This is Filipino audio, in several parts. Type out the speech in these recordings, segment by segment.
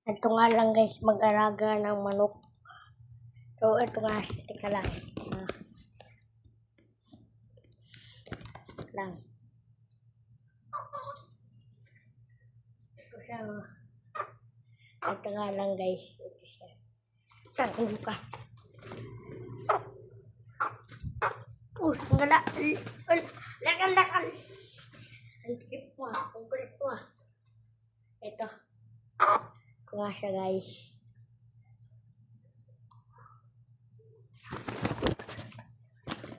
Ito nga lang guys, mag-araga ng manok. So, ito nga, tika lang. Lang. Ito siya. Ito nga lang guys. Ito siya. Saan ka? Gala. Lakal. Ang trip mo. Ang kulit mo. Ito. Ito nga siya guys.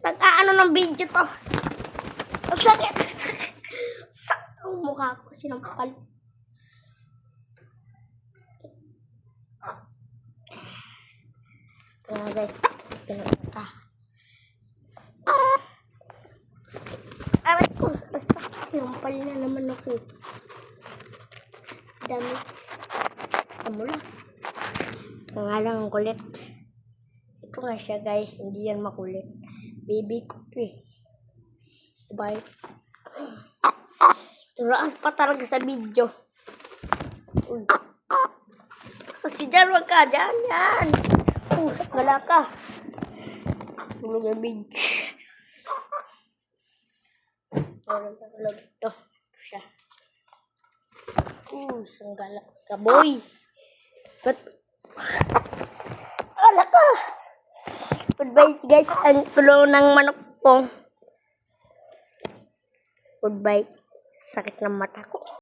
Pag-aano ng video to. Ang sakit. Sakit ang mukha ko. Sinampal. Ito nga guys. Pinaka. Aray ko. Sakit. Sinampal na naman ako. Dami. Amo lang. Ito nga lang ang kulit. Ito nga siya guys. Hindi yan makulit. Baby ko eh. Bye. Turaas pa talaga sa video. Kasi dyan, wag ka. Dyan, yan. Wala ka. Tulog ang video. Wala ka talaga ito. Siya. Sanggala ka, boy. But, wala ka. Goodbye guys. Ang tulo ng manok ko. Goodbye. Sakit ng mata ko.